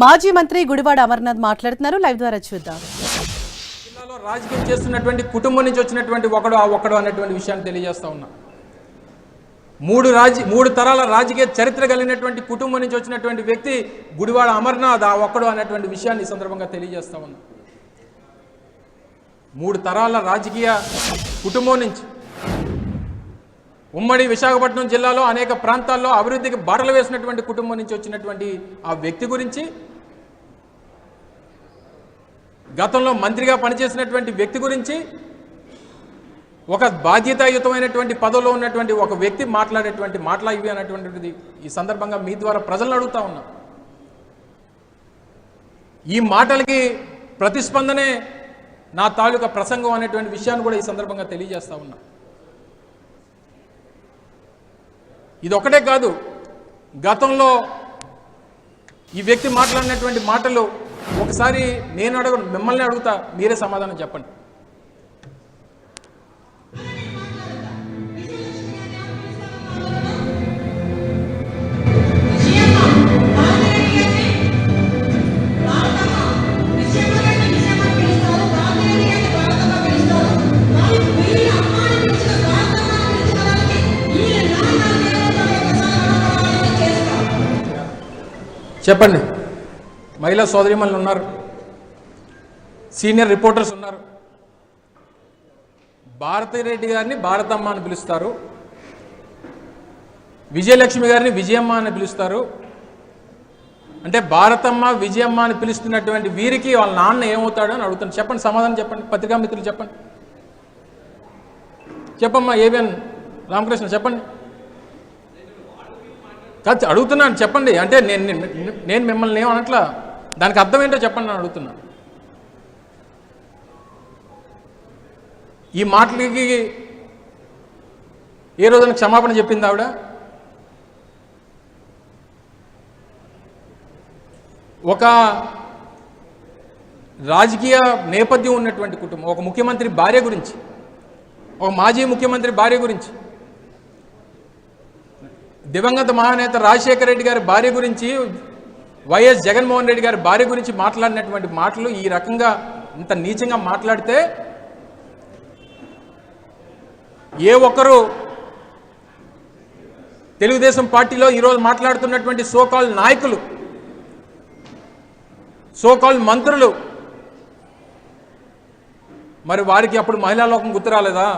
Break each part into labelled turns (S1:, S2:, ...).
S1: మాజీ మంత్రి గుడివాడ అమర్నాథ్ మాట్లాడుతున్నారు. లైవ్ ద్వారా చూద్దాం.
S2: జిల్లాలో రాజకీయం చేస్తున్నటువంటి కుటుంబం నుంచి వచ్చినటువంటి ఒకడు అనేటువంటి విషయాన్ని తెలియజేస్తా ఉన్నా. మూడు తరాల రాజకీయ చరిత్ర కలిగినటువంటి కుటుంబం నుంచి వచ్చినటువంటి వ్యక్తి గుడివాడ అమర్నాథ్ ఒక్కడు అనేటువంటి విషయాన్ని ఈ సందర్భంగా తెలియజేస్తా ఉన్నా. 3 తరాల రాజకీయ కుటుంబం నుంచి ఉమ్మడి విశాఖపట్నం జిల్లాలో అనేక ప్రాంతాల్లో అభివృద్ధికి బాటలు వేసినటువంటి కుటుంబం నుంచి వచ్చినటువంటి ఆ వ్యక్తి గురించి, గతంలో మంత్రిగా పనిచేసినటువంటి వ్యక్తి గురించి, ఒక బాధ్యతాయుతమైనటువంటి పదవిలో ఉన్నటువంటి ఒక వ్యక్తి మాట్లాడేటువంటి మాటలు ఇవి అనేటువంటిది ఈ సందర్భంగా మీ ద్వారా ప్రజలను అడుగుతా ఉన్నా. ఈ మాటలకి ప్రతిస్పందనే నా తాలూకా ప్రసంగం అనేటువంటి విషయాన్ని కూడా ఈ సందర్భంగా తెలియజేస్తా ఉన్నా. ఇది ఒకటే కాదు, గతంలో ఈ వ్యక్తి మాట్లాడినటువంటి మాటలు ఒకసారి మిమ్మల్ని అడుగుతా, మీరే సమాధానం చెప్పండి. చెప్పండి. మహిళా సోదరిమణులు ఉన్నారు, సీనియర్ రిపోర్టర్స్ ఉన్నారు. భారతిరెడ్డి గారిని భారతమ్మ అని పిలుస్తారు, విజయలక్ష్మి గారిని విజయమ్మ అని పిలుస్తారు. అంటే భారతమ్మ విజయమ్మ అని పిలుస్తున్నటువంటి వీరికి వాళ్ళ నాన్న ఏమవుతాడో అని అడుగుతాను. చెప్పండి, సమాధానం చెప్పండి. పత్రికా మిత్రులు చెప్పండి. చెప్పమ్మా ఏబిఎన్ రామకృష్ణ చెప్పండి. కాదు అడుగుతున్నాను, చెప్పండి. అంటే నేను మిమ్మల్ని ఏమనట్లా, దానికి అర్థం ఏంటో చెప్పండి అని అడుగుతున్నాను. ఈ మాటలకి ఏ రోజున క్షమాపణ చెప్పింది ఆవిడ? ఒక రాజకీయ నేపథ్యం ఉన్నటువంటి కుటుంబం, ఒక ముఖ్యమంత్రి భార్య గురించి, ఒక మాజీ ముఖ్యమంత్రి భార్య గురించి, దివంగత మహానేత రాజశేఖర రెడ్డి గారి భార్య గురించి, వైఎస్ జగన్మోహన్ రెడ్డి గారి భార్య గురించి మాట్లాడినటువంటి మాటలు ఈ రకంగా ఇంత నీచంగా మాట్లాడితే ఏ ఒక్కరు తెలుగుదేశం పార్టీలో ఈరోజు మాట్లాడుతున్నటువంటి సోకాల్ నాయకులు, సోకాల్ మంత్రులు, మరి వారికి అప్పుడు మహిళా లోకం గుర్తురాలేదా?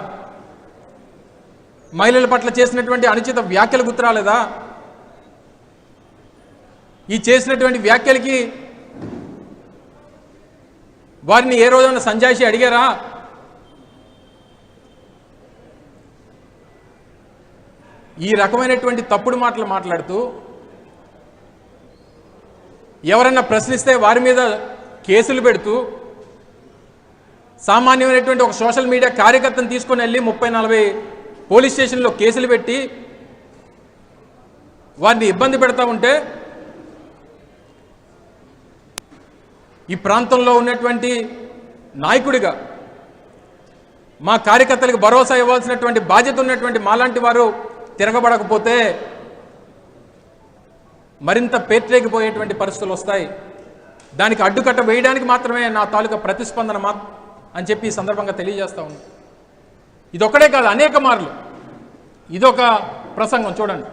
S2: మహిళల పట్ల చేసినటువంటి అనుచిత వ్యాఖ్యలు గుర్తురాలేదా? ఈ చేసినటువంటి వ్యాఖ్యలకి వారిని ఏ రోజైనా సంజాయిషి అడిగారా? ఈ రకమైనటువంటి తప్పుడు మాటలు మాట్లాడుతూ ఎవరన్నా ప్రశ్నిస్తే వారి మీద కేసులు పెడుతూ, సామాన్యమైనటువంటి ఒక సోషల్ మీడియా కార్యకర్తను తీసుకొని వెళ్ళి 30-40 పోలీస్ స్టేషన్లో కేసులు పెట్టి వారిని ఇబ్బంది పెడతా ఉంటే, ఈ ప్రాంతంలో ఉన్నటువంటి నాయకుడిగా మా కార్యకర్తలకు భరోసా ఇవ్వాల్సినటువంటి బాధ్యత ఉన్నటువంటి మాలాంటి వారు తిరగబడకపోతే మరింత పేట్రేగిపోయేటువంటి పరిస్థితులు వస్తాయి. దానికి అడ్డుకట్ట వేయడానికి మాత్రమే నా తాలూకా ప్రతిస్పందన అని చెప్పి ఈ సందర్భంగా తెలియజేస్తా ఉంది. ఇదొక్కడే కాదు, అనేక మార్లు ఇదొక ప్రసంగం చూడండి.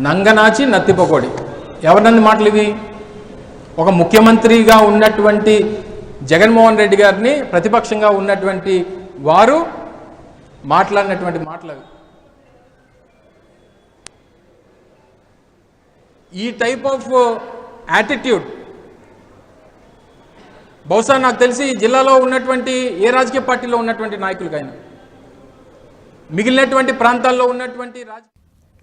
S2: నంగనాచి నత్తిపకోడి ఎవరినంది మాటలు ఇవి? ఒక ముఖ్యమంత్రిగా ఉన్నటువంటి జగన్మోహన్ రెడ్డి గారిని ప్రతిపక్షంగా ఉన్నటువంటి వారు మాట్లాడినటువంటి మాటలు అవి. ఈ టైప్ ఆఫ్ యాటిట్యూడ్ బహుశా నాకు తెలిసి జిల్లాలో ఉన్నటువంటి ఏ రాజకీయ పార్టీలో ఉన్నటువంటి నాయకులకైనా, మిగిలినటువంటి ప్రాంతాల్లో ఉన్నటువంటి